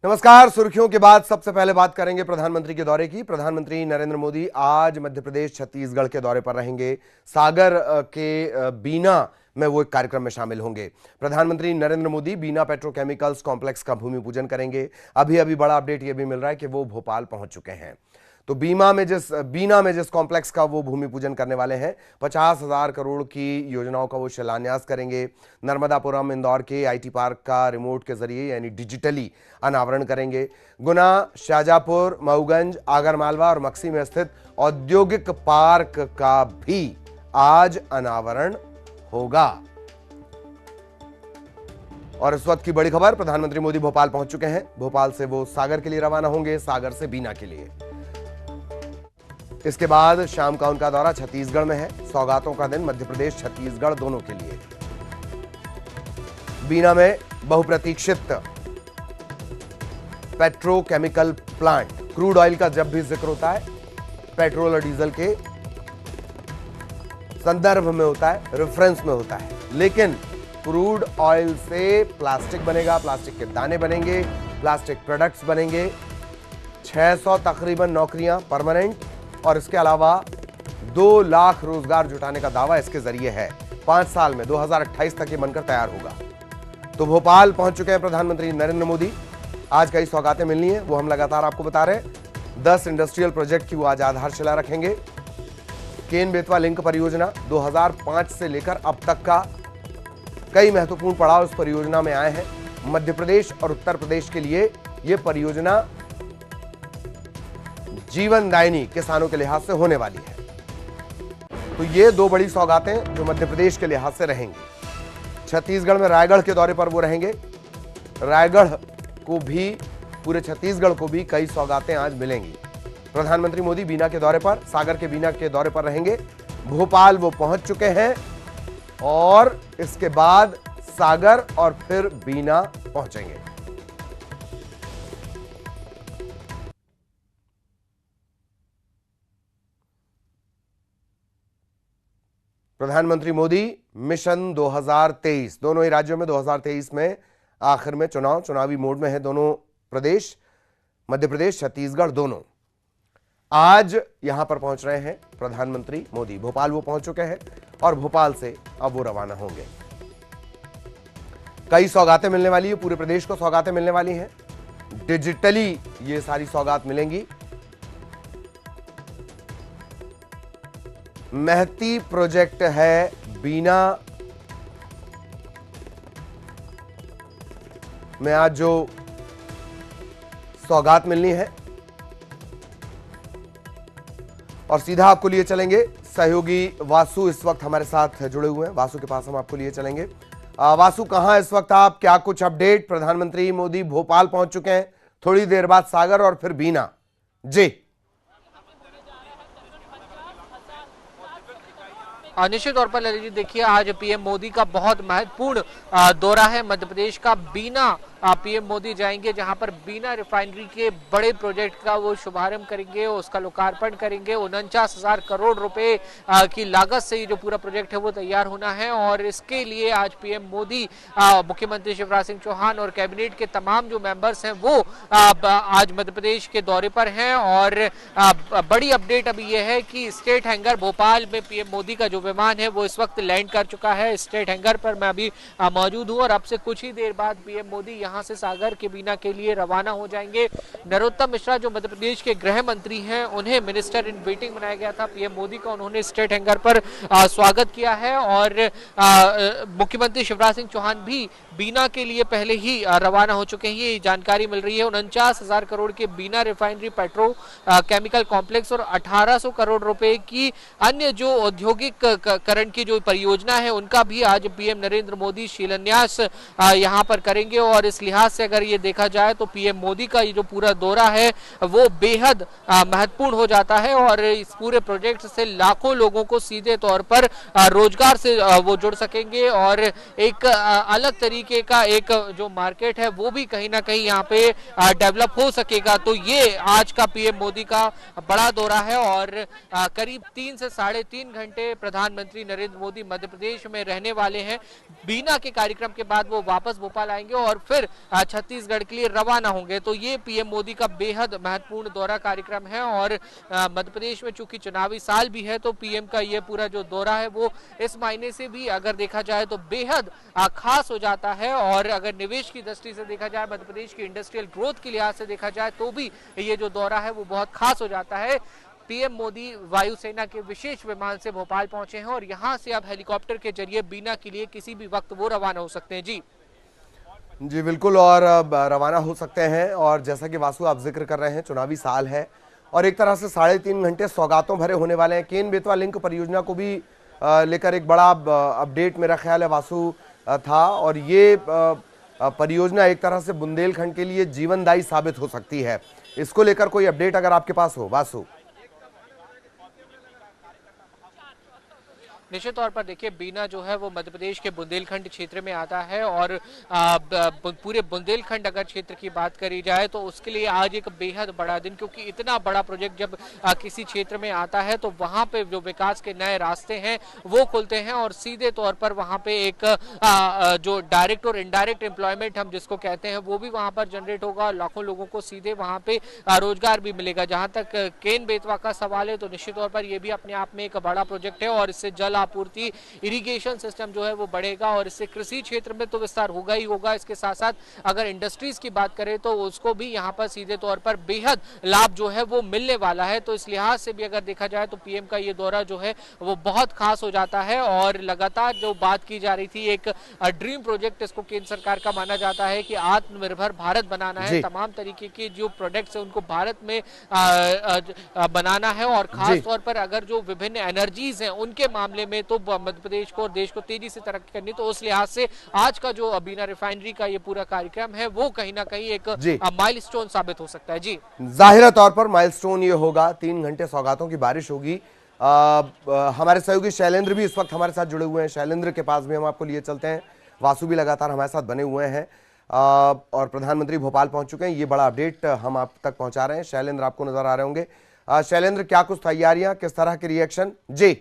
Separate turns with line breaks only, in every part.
नमस्कार। सुर्खियों के बाद सबसे पहले बात करेंगे प्रधानमंत्री के दौरे की। प्रधानमंत्री नरेंद्र मोदी आज मध्य प्रदेश छत्तीसगढ़ के दौरे पर रहेंगे। सागर के बीना में वो एक कार्यक्रम में शामिल होंगे। प्रधानमंत्री नरेंद्र मोदी बीना पेट्रोकेमिकल्स कॉम्प्लेक्स का भूमि पूजन करेंगे। अभी अभी बड़ा अपडेट ये भी मिल रहा है कि वो भोपाल पहुंच चुके हैं। तो बीना में जिस कॉम्प्लेक्स का वो भूमि पूजन करने वाले हैं, 50,000 करोड़ की योजनाओं का वो शिलान्यास करेंगे। नर्मदापुरम इंदौर के आईटी पार्क का रिमोट के जरिए यानी डिजिटली अनावरण करेंगे। गुना, शाजापुर, मऊगंज, आगरमालवा और मक्सी में स्थित औद्योगिक पार्क का भी आज अनावरण होगा। और इस वक्त की बड़ी खबर, प्रधानमंत्री मोदी भोपाल पहुंच चुके हैं। भोपाल से वो सागर के लिए रवाना होंगे, सागर से बीना के लिए। इसके बाद शाम का उनका दौरा छत्तीसगढ़ में है। सौगातों का दिन मध्य प्रदेश छत्तीसगढ़ दोनों के लिए। बीना में बहुप्रतीक्षित पेट्रोकेमिकल प्लांट, क्रूड ऑयल का जब भी जिक्र होता है पेट्रोल और डीजल के संदर्भ में होता है, रेफरेंस में होता है, लेकिन क्रूड ऑयल से प्लास्टिक बनेगा, प्लास्टिक के दाने बनेंगे, प्लास्टिक प्रोडक्ट्स बनेंगे। 600 तकरीबन नौकरियां परमानेंट और इसके अलावा 2 लाख रोजगार जुटाने का दावा इसके जरिए है। 5 साल में 2028 तक ये बनकर तैयार होगा। तो भोपाल पहुंच चुके हैं प्रधानमंत्री नरेंद्र मोदी। आज कई सौगातें मिलनी है, वो हम लगातार आपको बता रहे हैं। 10 इंडस्ट्रियल प्रोजेक्ट की वो आज आधारशिला रखेंगे। केन बेतवा लिंक परियोजना 2005 से लेकर अब तक का कई महत्वपूर्ण पड़ाव इस परियोजना में आए हैं। मध्य प्रदेश और उत्तर प्रदेश के लिए यह परियोजना जीवनदायिनी किसानों के लिहाज से होने वाली है। तो ये 2 बड़ी सौगातें जो मध्य प्रदेश के लिहाज से रहेंगी। छत्तीसगढ़ में रायगढ़ के दौरे पर वो रहेंगे। रायगढ़ को भी, पूरे छत्तीसगढ़ को भी कई सौगातें आज मिलेंगी। प्रधानमंत्री मोदी बीना के दौरे पर, सागर के बीना के दौरे पर रहेंगे। भोपाल वो पहुंच चुके हैं और इसके बाद सागर और फिर बीना पहुंचेंगे। प्रधानमंत्री मोदी मिशन 2023, दोनों ही राज्यों में 2023 में आखिर में चुनावी मोड में है दोनों प्रदेश, मध्य प्रदेश छत्तीसगढ़ दोनों। आज यहां पर पहुंच रहे हैं प्रधानमंत्री मोदी। भोपाल वो पहुंच चुके हैं और भोपाल से अब वो रवाना होंगे। कई सौगातें मिलने वाली है, पूरे प्रदेश को सौगातें मिलने वाली हैं। डिजिटली ये सारी सौगात मिलेंगी। महती प्रोजेक्ट है बीना में आज जो सौगात मिलनी है, और सीधा आपको लिए चलेंगे। सहयोगी वासु इस वक्त हमारे साथ जुड़े हुए हैं। वासु के पास हम आपको लिए चलेंगे। वासु, कहां इस वक्त आप, क्या कुछ अपडेट? प्रधानमंत्री मोदी भोपाल पहुंच चुके हैं, थोड़ी देर बाद सागर और फिर बीना। जी
निश्चित तौर पर ललित जी, देखिए आज पीएम मोदी का बहुत महत्वपूर्ण दौरा है मध्य प्रदेश का। बीना पीएम मोदी जाएंगे, जहां पर बीना रिफाइनरी के बड़े प्रोजेक्ट का वो शुभारंभ करेंगे, उसका लोकार्पण करेंगे। 49,000 करोड़ रुपए की लागत से ये जो पूरा प्रोजेक्ट है वो तैयार होना है और इसके लिए आज पीएम मोदी, मुख्यमंत्री शिवराज सिंह चौहान और कैबिनेट के तमाम जो मेंबर्स हैं वो आज मध्य प्रदेश के दौरे पर हैं। और बड़ी अपडेट अभी ये है कि स्टेट हैंगर भोपाल में पीएम मोदी का जो विमान है वो इस वक्त लैंड कर चुका है। स्टेट हैंगर पर मैं अभी मौजूद हूं और अब से कुछ ही देर बाद पीएम मोदी यहां से सागर के बीना के लिए रवाना हो जाएंगे। नरोत्तम मिश्रा जो मध्य प्रदेश के गृह मंत्री हैं, उन्हें मिनिस्टर इन वेटिंग बनाया गया था पीएम मोदी का। उन्होंने स्टेट हैंगर पर स्वागत किया है और मुख्यमंत्री शिवराज सिंह चौहान भी बीना के लिए पहले ही रवाना हो चुके हैं। ये जानकारी मिल रही है। 49,000 करोड़ के बीना रिफाइनरी पेट्रो केमिकल कॉम्प्लेक्स और 1800 करोड़ रुपए की अन्य जो औद्योगिक करण की जो परियोजना है उनका भी आज पीएम नरेंद्र मोदी शिलान्यास यहां पर करेंगे। और इस लिहाज से अगर ये देखा जाए तो पीएम मोदी का ये जो पूरा दौरा है वो बेहद महत्वपूर्ण हो जाता है और इस पूरे प्रोजेक्ट से लाखों लोगों को सीधे तौर पर रोजगार से वो जुड़ सकेंगे और एक अलग तरीके का एक जो मार्केट है वो भी कहीं ना कहीं यहाँ पे डेवलप हो सकेगा। तो ये आज का पीएम मोदी का बड़ा दौरा है और करीब 3 से 3.5 घंटे प्रधानमंत्री नरेंद्र मोदी मध्य प्रदेश में रहने वाले हैं। बीना के कार्यक्रम के बाद वो वापस भोपाल आएंगे और फिर छत्तीसगढ़ के लिए रवाना होंगे। तो ये पीएम मोदी का बेहद महत्वपूर्ण दौरा कार्यक्रम है और मध्य प्रदेश में चूंकि चुनावी साल भी है तो पीएम का ये पूरा जो दौरा है वो इस महीने से भी अगर देखा जाए तो बेहद खास हो जाता है। और अगर निवेश की दृष्टि से देखा जाए, मध्य प्रदेश की इंडस्ट्रियल ग्रोथ के लिहाज से देखा जाए तो भी ये जो दौरा है वो बहुत खास हो जाता है। पीएम मोदी वायुसेना के विशेष विमान से भोपाल पहुंचे हैं और यहां से अब हेलीकॉप्टर के जरिए बीना के लिए किसी भी वक्त वो रवाना हो सकते हैं। जी
बिल्कुल, और रवाना हो सकते हैं। और जैसा कि वासु आप जिक्र कर रहे हैं, चुनावी साल है और एक तरह से 3.5 घंटे सौगातों भरे होने वाले हैं। केन बेतवा लिंक परियोजना को भी लेकर एक बड़ा अपडेट मेरा ख्याल है वासु था, और ये परियोजना एक तरह से बुंदेलखंड के लिए जीवनदायी साबित हो सकती है। इसको लेकर कोई अपडेट अगर आपके पास हो वासु।
निश्चित तौर पर देखिए, बीना जो है वो मध्य प्रदेश के बुंदेलखंड क्षेत्र में आता है और पूरे बुंदेलखंड अगर क्षेत्र की बात करी जाए तो उसके लिए आज एक बेहद बड़ा दिन, क्योंकि इतना बड़ा प्रोजेक्ट जब किसी क्षेत्र में आता है तो वहां पे जो विकास के नए रास्ते हैं वो खुलते हैं और सीधे तौर पर वहां पे एक जो डायरेक्ट और इनडायरेक्ट एम्प्लॉयमेंट हम जिसको कहते हैं वो भी वहां पर जनरेट होगा। लाखों लोगों को सीधे वहां पे रोजगार भी मिलेगा। जहां तक केन बेतवा का सवाल है तो निश्चित तौर पर यह भी अपने आप में एक बड़ा प्रोजेक्ट है और इससे जल आपूर्ति, इरिगेशन सिस्टम जो है वो बढ़ेगा और इससे कृषि क्षेत्र में तो विस्तार होगा ही होगा। इसके साथ साथ अगर इंडस्ट्रीज की बात करें तो उसको भी यहाँ पर सीधे तौर पर बेहद लाभ जो है वो मिलने वाला है। तो इस लिहाज से भी अगर देखा जाए तो पीएम का ये दौरा जो है वो बहुत खास हो जाता है। और लगातार जो बात की जा रही थी, एक ड्रीम प्रोजेक्ट इसको केंद्र सरकार का माना जाता है कि आत्मनिर्भर भारत बनाना है, तमाम तरीके के जो प्रोडक्ट्स है उनको भारत में बनाना है और खास तौर पर अगर जो विभिन्न एनर्जीज हैं उनके मामले में तो मध्य प्रदेश को और देश को तेजी से तरक्की करनी। तो उस लिहाज से आज का जो बीना रिफाइनरी का ये पूरा कार्यक्रम है वो कहीं ना कहीं एक माइलस्टोन साबित हो सकता है। जी,
जाहिर तौर पर माइलस्टोन ये होगा। 3 घंटे सौगातों की बारिश होगी। हमारे सहयोगी शैलेंद्र भी इस वक्त हमारे साथ जुड़े हुए हैं। शैलेंद्र के पास भी हम आपको लिए चलते हैं। वासु भी लगातार हमारे साथ बने हुए हैं और प्रधानमंत्री भोपाल पहुंच चुके हैं। ये बड़ा अपडेट हम आप तक पहुंचा रहे हैं। शैलेंद्र आपको नजर आ रहे होंगे। शैलेंद्र, क्या कुछ तैयारियां, किस तरह के रिएक्शन? जी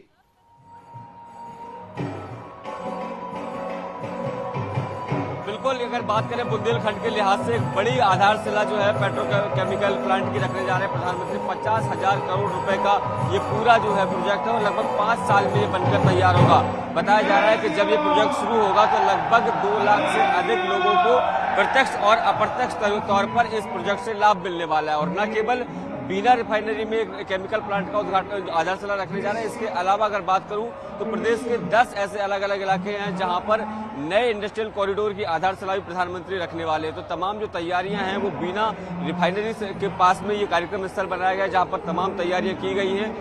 बिल्कुल, अगर बात करें बुंदेलखंड के लिहाज से एक बड़ी आधारशिला जो है पेट्रोकेमिकल प्लांट की रखने जा रहे हैं प्रधानमंत्री। 50,000 करोड़ रुपए का ये पूरा जो है प्रोजेक्ट है और लगभग 5 साल में ये बनकर तैयार होगा। बताया जा रहा है कि जब ये प्रोजेक्ट शुरू होगा तो लगभग 2 लाख से अधिक लोगों को प्रत्यक्ष और अप्रत्यक्ष तौर पर इस प्रोजेक्ट से लाभ मिलने वाला है। और न केवल बीना रिफाइनरी में केमिकल प्लांट का उद्घाटन आधारशिला रखने जा रहे हैं, इसके अलावा अगर बात करूं तो प्रदेश के 10 ऐसे अलग अलग इलाके हैं जहां पर नए इंडस्ट्रियल कॉरिडोर की आधारशिला भी प्रधानमंत्री रखने वाले हैं। तो तमाम जो तैयारियां हैं वो बीना रिफाइनरी के पास में ये कार्यक्रम स्थल बनाया गया है जहां पर तमाम तैयारियां की गई हैं।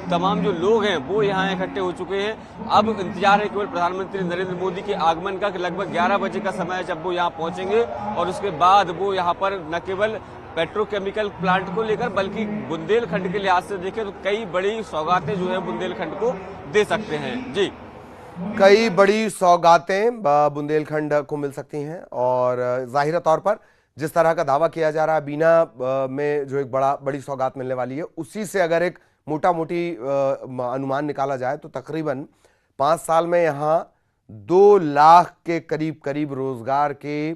तमाम जो लोग हैं वो यहाँ इकट्ठे हो चुके हैं। अब इंतजार है केवल प्रधानमंत्री नरेंद्र मोदी के आगमन का, लगभग 11 बजे का समय है जब वो यहाँ पहुंचेंगे और उसके बाद वो यहाँ पर न केवल पेट्रोकेमिकल प्लांट को लेकर बल्कि बुंदेलखंड के लिहाज से देखें तो कई बड़ी सौगातें जो है बुंदेलखंड को दे सकते हैं। जी,
कई बड़ी सौगातें बुंदेलखंड को मिल सकती हैं और जाहिर तौर पर जिस तरह का दावा किया जा रहा है बीना में जो एक बड़ी सौगात मिलने वाली है, उसी से अगर एक मोटा मोटी अनुमान निकाला जाए तो तकरीबन 5 साल में यहाँ 2 लाख के करीब रोजगार के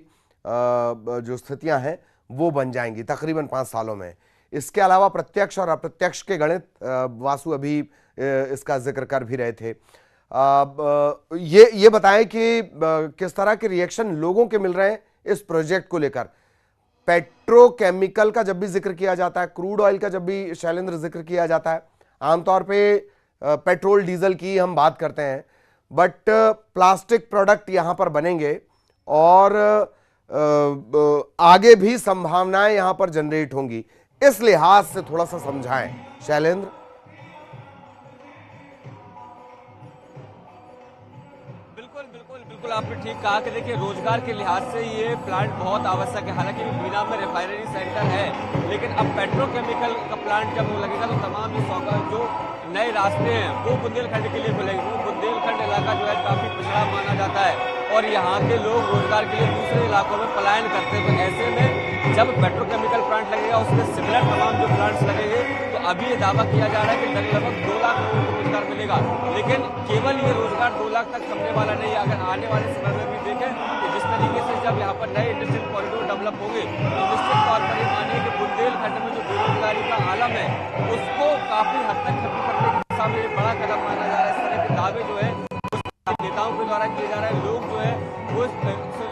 जो स्थितियां हैं वो बन जाएंगी तकरीबन 5 सालों में। इसके अलावा प्रत्यक्ष और अप्रत्यक्ष के गणित वासु अभी इसका जिक्र कर भी रहे थे। ये बताएं कि किस तरह के रिएक्शन लोगों के मिल रहे हैं इस प्रोजेक्ट को लेकर। पेट्रोकेमिकल का जब भी जिक्र किया जाता है, क्रूड ऑयल का जब भी शैलेंद्र जिक्र किया जाता है, आमतौर पे पेट्रोल डीजल की हम बात करते हैं, बट प्लास्टिक प्रोडक्ट यहां पर बनेंगे और आगे भी संभावनाएं यहां पर जनरेट होंगी। इस लिहाज से थोड़ा सा समझाएं शैलेंद्र।
बिल्कुल आपने ठीक कहा कि देखिए रोजगार के लिहाज से ये प्लांट बहुत आवश्यक है। हालांकि बीना में रिफाइनरी सेंटर है, लेकिन अब पेट्रोकेमिकल का प्लांट जब लगेगा तो तमाम जो नए रास्ते हैं वो बुंदेलखंड के लिए खुलेंगे। बुंदेलखंड इलाका जो है काफी पिछड़ा माना जाता है और यहाँ के लोग रोजगार के लिए दूसरे इलाकों में पलायन करते हैं। तो ऐसे में जब पेट्रोकेमिकल प्लांट लगेगा उसमें सिमिलर तमाम जो प्लांट्स लगेंगे तो अभी ये दावा किया जा रहा है कि लगभग 2 लाख लोगों को रोजगार मिलेगा, लेकिन केवल ये रोजगार 2 लाख तक थमने वाला नहीं है। अगर आने वाले समय में भी देखें कि जिस तरीके से जब यहाँ पर नए इंडस्ट्रियल कॉरिडोर डेवलप होंगे तो निश्चित तौर पर ये मानिए कि बुंदेलखंड में जो बेरोजगारी का आलम है उसको काफी हद तक खत्म करने की दिशा में बड़ा कदम माना जा रहा है। इस तरह के दावे जो है नेताओं के द्वारा किए जा रहे हैं। लोग जो है वो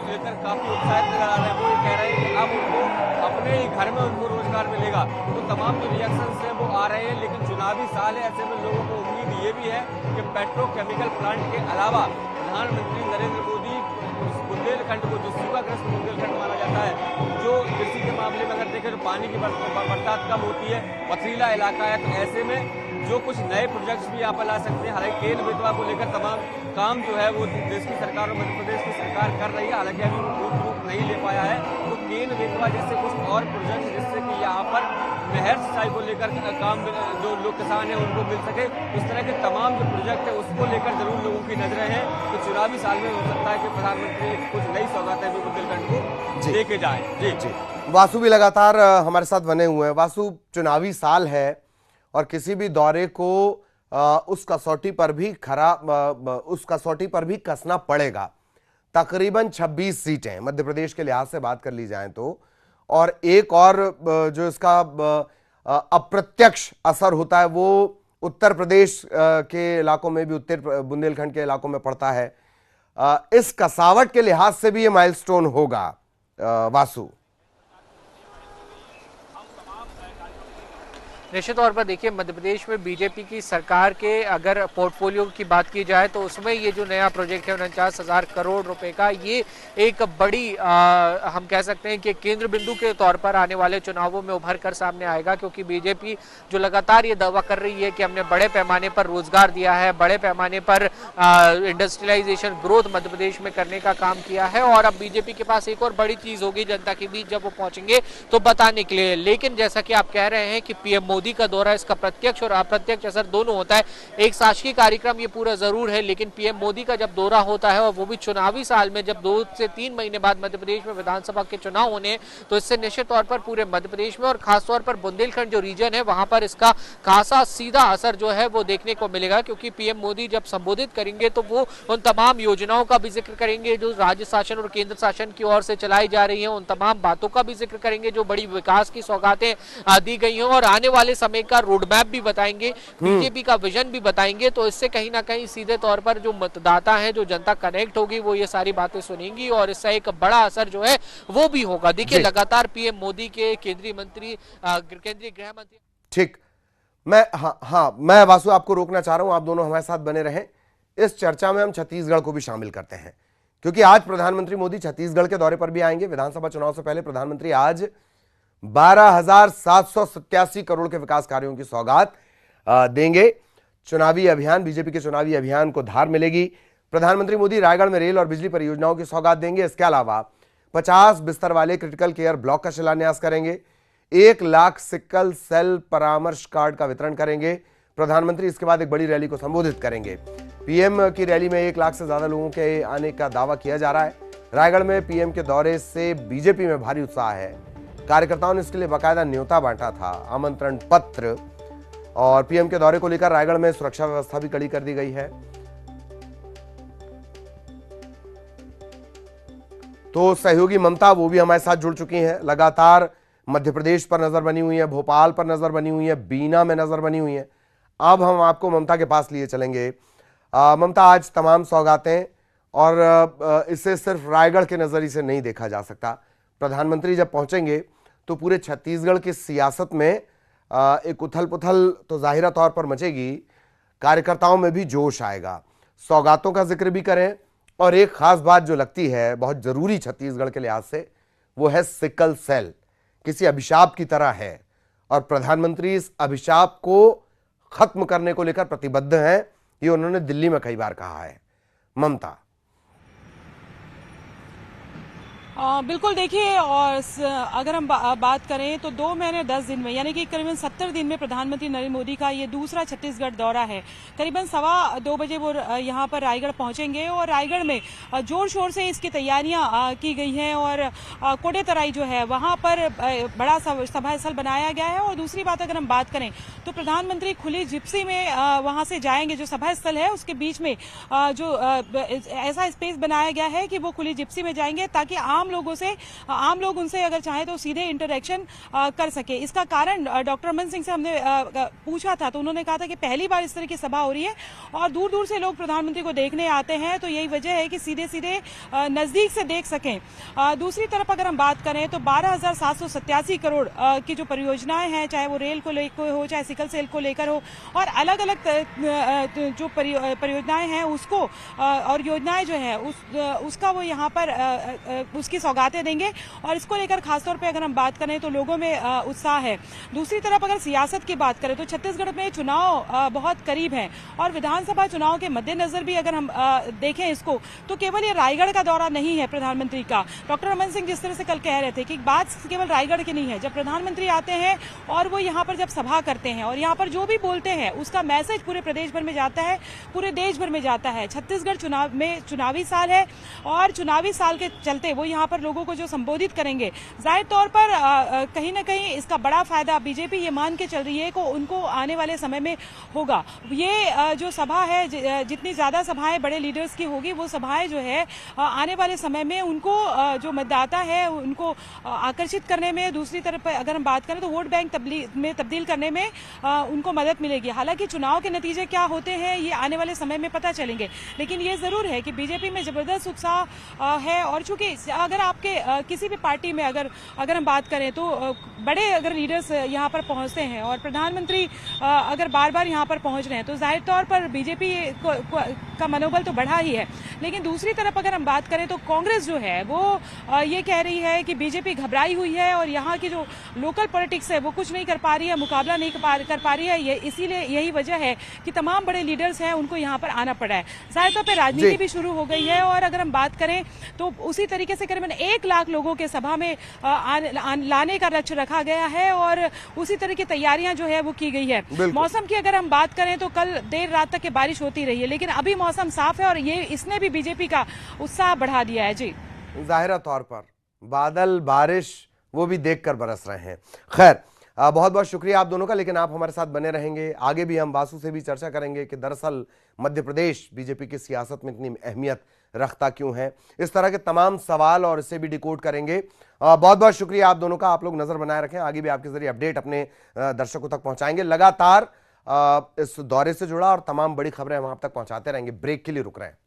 लेकर काफी उत्साहित नजर आ रहे हैं। वो ये कह रहे हैं कि अब उनको अपने ही घर में उनको रोजगार मिलेगा। तो तमाम जो रिएक्शन है वो आ रहे हैं, लेकिन चुनावी साल है, ऐसे में लोगों को उम्मीद ये भी है कि पेट्रोकेमिकल प्लांट के अलावा प्रधानमंत्री नरेंद्र मोदी बुंदेलखंड को, जो सूखाग्रस्त बुंदेलखंड माना जाता है, जो कृषि के मामले में अगर देखें तो पानी की बरसात कम होती है, पथरीला इलाका है, तो ऐसे में जो कुछ नए प्रोजेक्ट्स भी यहाँ पर ला सकते हैं। हालांकि केन बेतवा को लेकर तमाम काम जो है वो देश की सरकार और मध्य प्रदेश की सरकार कर रही है, हालांकि अभी वो रूप नहीं ले पाया है। तो केन बेतवा जैसे कुछ और प्रोजेक्ट जिससे कि यहाँ पर नहर सिंचाई को लेकर काम जो लोग किसान हैं उनको मिल सके, इस तरह के तमाम जो प्रोजेक्ट है उसको लेकर जरूर लोगों की नजरें हैं। तो चुनावी साल में हो सकता है कि प्रधानमंत्री कुछ नई सौगातें भी बुंदेलखंड को लेके जाए। जी जी,
वासु भी लगातार हमारे साथ बने हुए हैं। वासु, चुनावी साल है और किसी भी दौरे को उस कसौटी पर भी कसना पड़ेगा। तकरीबन 26 सीटें मध्य प्रदेश के लिहाज से बात कर ली जाए तो, और एक और जो इसका अप्रत्यक्ष असर होता है वो उत्तर प्रदेश के इलाकों में भी, उत्तर बुंदेलखंड के इलाकों में पड़ता है। इस कसावट के लिहाज से भी ये माइलस्टोन होगा। वासु,
निश्चित तौर पर देखिए, मध्य प्रदेश में बीजेपी की सरकार के अगर पोर्टफोलियो की बात की जाए तो उसमें ये जो नया प्रोजेक्ट है 49,000 करोड़ रुपए का, ये एक बड़ी हम कह सकते हैं कि केंद्र बिंदु के तौर पर आने वाले चुनावों में उभर कर सामने आएगा। क्योंकि बीजेपी जो लगातार ये दावा कर रही है कि हमने बड़े पैमाने पर रोजगार दिया है, बड़े पैमाने पर इंडस्ट्रियलाइजेशन ग्रोथ मध्य प्रदेश में करने का काम किया है, और अब बीजेपी के पास एक और बड़ी चीज होगी जनता के बीच जब वो पहुंचेंगे तो बताने के लिए। लेकिन जैसा कि आप कह रहे हैं कि पीएम मोदी का दौरा, इसका प्रत्यक्ष और अप्रत्यक्ष असर दोनों होता है। एक शासकीय कार्यक्रम ये पूरा जरूर है, लेकिन पीएम मोदी का जब दौरा होता है और वो भी चुनावी साल में, जब 2 से 3 महीने बाद मध्य प्रदेश में विधानसभा के चुनाव होने, तो इससे निश्चित तौर पर पूरे मध्य प्रदेश में और खासतौर पर बुंदेलखंड जो रीजन है वहां पर इसका खासा सीधा असर जो है वो देखने को मिलेगा। क्योंकि पीएम मोदी जब संबोधित करेंगे तो वो उन तमाम योजनाओं का भी जिक्र करेंगे जो राज्य शासन और केंद्र शासन की ओर से चलाई जा रही है, उन तमाम बातों का भी जिक्र करेंगे जो बड़ी विकास की सौगातें दी गई हैं, और आने वाले समय का रोड मैप भी बताएंगे, बीजेपी का विजन भी बताएंगे। तो इससे कहीं ना कहीं सीधे तौर पर जो मतदाता है, जो जनता कनेक्ट होगी, वो ये सारी बातें सुनेंगी और इससे एक बड़ा असर जो है वो भी होगा। देखिए, लगातार पीएम मोदी के केंद्रीय गृह मंत्री,
ठीक, मैं वासु आपको रोकना चाह रहा हूं, आप दोनों हमारे साथ बने रहें। इस चर्चा में हम छत्तीसगढ़ को भी शामिल करते हैं, क्योंकि आज प्रधानमंत्री मोदी छत्तीसगढ़ के दौरे पर भी आएंगे। विधानसभा चुनाव से पहले प्रधानमंत्री आज 12,787 करोड़ के विकास कार्यों की सौगात देंगे। चुनावी अभियान, बीजेपी के चुनावी अभियान को धार मिलेगी। प्रधानमंत्री मोदी रायगढ़ में रेल और बिजली परियोजनाओं की सौगात देंगे। इसके अलावा 50 बिस्तर वाले क्रिटिकल केयर ब्लॉक का शिलान्यास करेंगे। 1 लाख सिकल सेल परामर्श कार्ड का वितरण करेंगे प्रधानमंत्री। इसके बाद एक बड़ी रैली को संबोधित करेंगे। पीएम की रैली में 1 लाख से ज्यादा लोगों के आने का दावा किया जा रहा है। रायगढ़ में पीएम के दौरे से बीजेपी में भारी उत्साह है। कार्यकर्ताओं ने इसके लिए बाकायदा न्योता बांटा था, आमंत्रण पत्र, और पीएम के दौरे को लेकर रायगढ़ में सुरक्षा व्यवस्था भी कड़ी कर दी गई है। तो सहयोगी ममता वो भी हमारे साथ जुड़ चुकी हैं। लगातार मध्य प्रदेश पर नजर बनी हुई है, भोपाल पर नजर बनी हुई है, बीना में नजर बनी हुई है। अब हम आपको ममता के पास लिए चलेंगे। ममता, आज तमाम सौगातें, और इसे सिर्फ रायगढ़ के नजरिए से नहीं देखा जा सकता। प्रधानमंत्री जब पहुंचेंगे तो पूरे छत्तीसगढ़ की सियासत में एक उथल पुथल तो जाहिरा तौर पर मचेगी, कार्यकर्ताओं में भी जोश आएगा। सौगातों का जिक्र भी करें, और एक खास बात जो लगती है बहुत जरूरी छत्तीसगढ़ के लिहाज से, वो है सिकल सेल। किसी अभिशाप की तरह है, और प्रधानमंत्री इस अभिशाप को खत्म करने को लेकर प्रतिबद्ध हैं। ये उन्होंने दिल्ली में कई बार कहा है। ममता,
बिल्कुल देखिए, और अगर हम बात करें तो 2 महीने 10 दिन में, यानी कि करीबन 70 दिन में प्रधानमंत्री नरेंद्र मोदी का ये दूसरा छत्तीसगढ़ दौरा है। करीबन 2:15 बजे वो यहाँ पर रायगढ़ पहुंचेंगे और रायगढ़ में जोर शोर से इसकी तैयारियां की गई हैं और कोडेतराई जो है वहाँ पर बड़ा सभा स्थल बनाया गया है। और दूसरी बात अगर हम बात करें तो प्रधानमंत्री खुली जिप्सी में वहाँ से जाएंगे। जो सभा स्थल है उसके बीच में जो ऐसा स्पेस बनाया गया है कि वो खुली जिप्सी में जाएंगे ताकि आम लोग उनसे अगर चाहे तो सीधे इंटरेक्शन कर सके। इसका कारण डॉक्टर रमन सिंह से हमने पूछा था तो उन्होंने कहा था कि पहली बार इस तरह की सभा हो रही है और दूर दूर से लोग प्रधानमंत्री को देखने आते हैं, तो यही वजह है कि सीधे सीधे नजदीक से देख सकें। दूसरी तरफ अगर हम बात करें तो 12,787 करोड़ की जो परियोजनाएं हैं, चाहे वो रेल को लेकर हो, चाहे सिकल सेल को लेकर हो, और अलग अलग जो परियोजनाएं हैं उसको और योजनाएं जो है उसका वो यहाँ पर उसकी सौगातें देंगे और इसको लेकर खासतौर पे अगर हम बात करें तो लोगों में उत्साह है। दूसरी तरफ अगर सियासत की बात करें तो छत्तीसगढ़ में चुनाव बहुत करीब है और विधानसभा चुनाव के मद्देनजर भी अगर हम देखें इसको तो केवल ये रायगढ़ का दौरा नहीं है प्रधानमंत्री का। डॉक्टर रमन सिंह जिस तरह से कल कह रहे थे कि बात केवल रायगढ़ की नहीं है, जब प्रधानमंत्री आते हैं और वो यहाँ पर जब सभा करते हैं और यहाँ पर जो भी बोलते हैं उसका मैसेज पूरे प्रदेश भर में जाता है, पूरे देश भर में जाता है। छत्तीसगढ़ चुनावी साल है और चुनावी साल के चलते वो यहाँ पर लोगों को जो संबोधित करेंगे, जाहिर तौर पर कहीं ना कहीं इसका बड़ा फायदा बीजेपी ये मान के चल रही है को उनको आने वाले समय में होगा। ये जो सभा है, जितनी ज्यादा सभाएं बड़े लीडर्स की होगी वो सभाएं जो है आने वाले समय में उनको जो मतदाता है उनको आकर्षित करने में, दूसरी तरफ अगर हम बात करें तो वोट बैंक में तब्दील करने में उनको मदद मिलेगी। हालांकि चुनाव के नतीजे क्या होते हैं ये आने वाले समय में पता चलेंगे, लेकिन ये जरूर है कि बीजेपी में जबरदस्त उत्साह है। और चूंकि अगर आपके किसी भी पार्टी में अगर हम बात करें तो बड़े अगर लीडर्स यहाँ पर पहुंचते हैं और प्रधानमंत्री अगर बार बार यहाँ पर पहुंच रहे हैं तो जाहिर तौर पर बीजेपी का मनोबल तो बढ़ा ही है। लेकिन दूसरी तरफ अगर हम बात करें तो कांग्रेस जो है वो ये कह रही है कि बीजेपी घबराई हुई है और यहाँ की जो लोकल पॉलिटिक्स है वो कुछ नहीं कर पा रही है, मुकाबला नहीं कर पा रही है। ये इसीलिए यही वजह है कि तमाम बड़े लीडर्स हैं उनको यहाँ पर आना पड़ा है। जाहिर तौर पर राजनीति भी शुरू हो गई है और अगर हम बात करें तो उसी तरीके से करीबन 1 लाख लोगों के सभा में लाने का लक्ष्य रखा गया है और उसी तरह की तैयारियां जो है वो की गई है। मौसम की अगर हम बात करें तो कल देर रात तक के बारिश होती रही है, लेकिन अभी मौसम साफ है और ये इसने भी बीजेपी का उत्साह बढ़ा दिया है। जी,
जाहिर तौर पर बादल बारिश वो भी देखकर बरस रहे हैं। खैर, बहुत बहुत शुक्रिया आप दोनों का, लेकिन आप हमारे साथ बने रहेंगे। आगे भी हम वासु से भी चर्चा करेंगे कि दरअसल मध्य प्रदेश बीजेपी की सियासत में इतनी अहमियत रखता क्यों है। इस तरह के तमाम सवाल और इसे भी डिकोड करेंगे। बहुत बहुत शुक्रिया आप दोनों का। आप लोग नजर बनाए रखें, आगे भी आपके जरिए अपडेट अपने दर्शकों तक पहुंचाएंगे। लगातार इस दौरे से जुड़ा और तमाम बड़ी खबरें हम आप तक पहुंचाते रहेंगे। ब्रेक के लिए रुक रहे हैं।